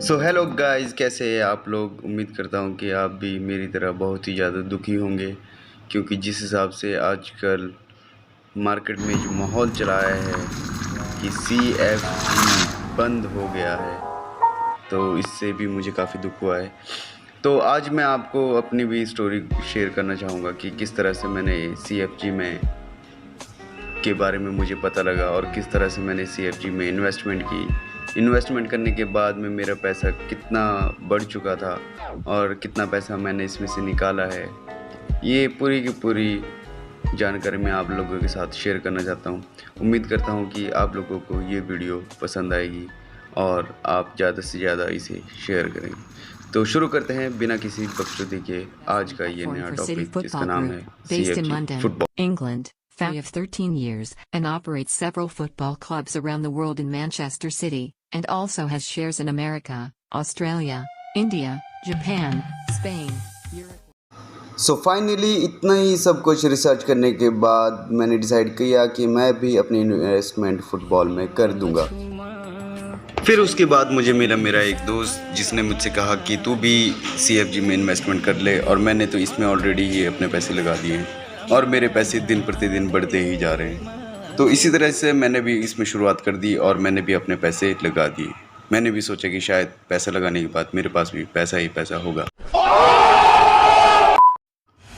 So hello guys, कैसे हैं आप लोग। उम्मीद करता हूँ कि आप भी मेरी तरह बहुत ही ज़्यादा दुखी होंगे, क्योंकि जिस हिसाब से आजकल मार्केट में जो माहौल चलाया है कि CFG बंद हो गया है, तो इससे भी मुझे काफ़ी दुख हुआ है। तो आज मैं आपको अपनी भी स्टोरी शेयर करना चाहूँगा कि किस तरह से मैंने CFG में के बारे में मुझे पता लगा और किस तरह से मैंने CFG में इन्वेस्टमेंट की। इन्वेस्टमेंट करने के बाद में मेरा पैसा कितना बढ़ चुका था और कितना पैसा मैंने इसमें से निकाला है, ये पूरी की पूरी जानकारी मैं आप लोगों के साथ शेयर करना चाहता हूँ। उम्मीद करता हूँ कि आप लोगों को ये वीडियो पसंद आएगी और आप ज़्यादा से ज़्यादा इसे शेयर करेंगे। तो शुरू करते हैं बिना किसी बकचोदी के आज का ये नया टॉपिक, जिसका नाम है CFG football. England, family of 13 years, and operates several football clubs around the world in Manchester City, and also has shares in America, Australia, India, Japan, Spain, Europe. So finally इतना ही सब कुछ research करने के बाद मैंने decide किया कि मैं भी अपनी इन्वेस्टमेंट फुटबॉल में कर दूंगा। फिर उसके बाद मुझे मिला मेरा एक दोस्त, जिसने मुझसे कहा कि तू भी CFG में इन्वेस्टमेंट कर ले, और मैंने तो इसमें ऑलरेडी ही अपने पैसे लगा दिए हैं और मेरे पैसे दिन प्रतिदिन बढ़ते ही जा रहे हैं। तो इसी तरह से मैंने भी इसमें शुरुआत कर दी और मैंने भी अपने पैसे लगा दिए। मैंने भी सोचा कि शायद पैसा लगाने के बाद मेरे पास भी पैसा ही पैसा होगा।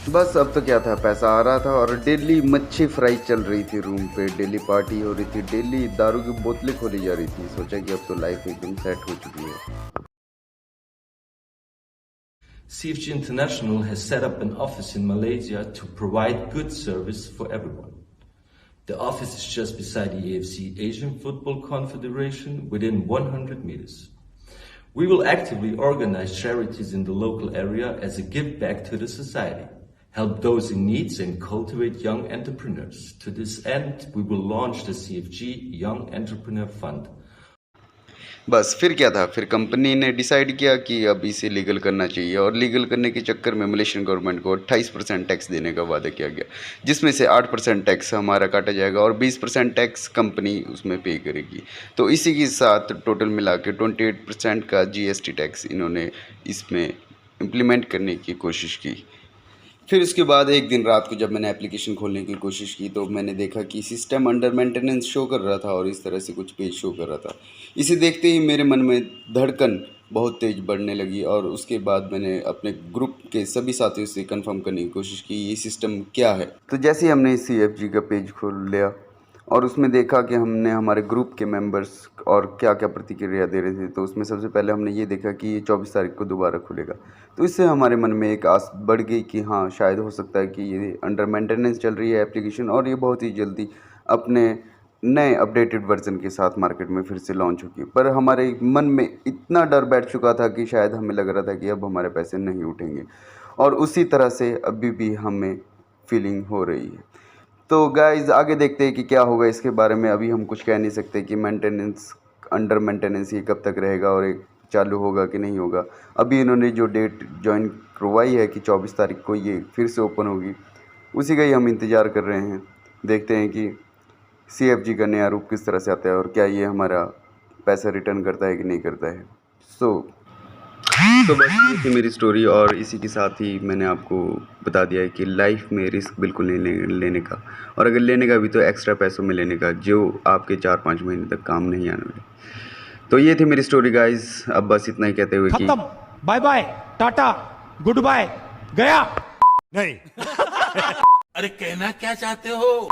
बस अब तो क्या था, पैसा आ रहा था और डेली मच्छी फ्राई चल रही थी रूम पे, डेली पार्टी हो रही थी, डेली दारू की बोतलें खोली जा रही थी। सोचा कि अब तो लाइफ एकदम सेट हो चुकी है। CFG International has set up an office in Malaysia to provide good service for everyone. The office is just beside the AFC Asian Football Confederation within 100 meters. We will actively organize charities in the local area as a give back to the society, help those in need and cultivate young entrepreneurs. To this end, we will launch the CFG Young Entrepreneur Fund. बस फिर क्या था, फिर company ने decide किया कि अब इसे लीगल करना चाहिए, और लीगल करने के चक्कर में मलेशियन गवर्नमेंट को 28% टैक्स देने का वादा किया गया, जिसमें से 8% टैक्स हमारा काटा जाएगा और 20% टैक्स कंपनी उसमें पे करेगी। तो इसी के साथ टोटल मिला के 28% का GST टैक्स इन्होंने इसमें इम्प्लीमेंट करने की कोशिश की। फिर उसके बाद एक दिन रात को जब मैंने एप्लीकेशन खोलने की कोशिश की, तो मैंने देखा कि सिस्टम अंडर मेंटेनेंस शो कर रहा था और इस तरह से कुछ पेज शो कर रहा था। इसे देखते ही मेरे मन में धड़कन बहुत तेज़ बढ़ने लगी और उसके बाद मैंने अपने ग्रुप के सभी साथियों से कंफर्म करने की कोशिश की ये सिस्टम क्या है। तो जैसे ही हमने CFG का पेज खोल लिया और उसमें देखा कि हमने हमारे ग्रुप के मेंबर्स और क्या क्या प्रतिक्रिया दे रहे थे, तो उसमें सबसे पहले हमने ये देखा कि ये 24 तारीख को दोबारा खुलेगा। तो इससे हमारे मन में एक आस बढ़ गई कि हाँ, शायद हो सकता है कि ये अंडर मेंटेनेंस चल रही है एप्लीकेशन और ये बहुत ही जल्दी अपने नए अपडेटेड वर्जन के साथ मार्केट में फिर से लॉन्च होगी। पर हमारे मन में इतना डर बैठ चुका था कि शायद हमें लग रहा था कि अब हमारे पैसे नहीं उठेंगे, और उसी तरह से अभी भी हमें फीलिंग हो रही है। तो गाइज़, आगे देखते हैं कि क्या होगा इसके बारे में। अभी हम कुछ कह नहीं सकते कि मेंटेनेंस अंडर मेंटेनेंस ये कब तक रहेगा और एक चालू होगा कि नहीं होगा। अभी इन्होंने जो डेट जॉइन करवाई है कि 24 तारीख को ये फिर से ओपन होगी, उसी का ही हम इंतज़ार कर रहे हैं। देखते हैं कि CFG का नया रूप किस तरह से आता है और क्या ये हमारा पैसा रिटर्न करता है कि नहीं करता है। तो बस ये थी मेरी स्टोरी, और इसी के साथ ही मैंने आपको बता दिया है कि लाइफ में रिस्क बिल्कुल नहीं लेने का, और अगर लेने का भी तो एक्स्ट्रा पैसों में लेने का, जो आपके 4-5 महीने तक काम नहीं आने वाले। तो ये थी मेरी स्टोरी गाइज। अब बस इतना ही कहते हुए कि bye bye, tata, goodbye, गया नहीं। अरे कहना क्या चाहते हो?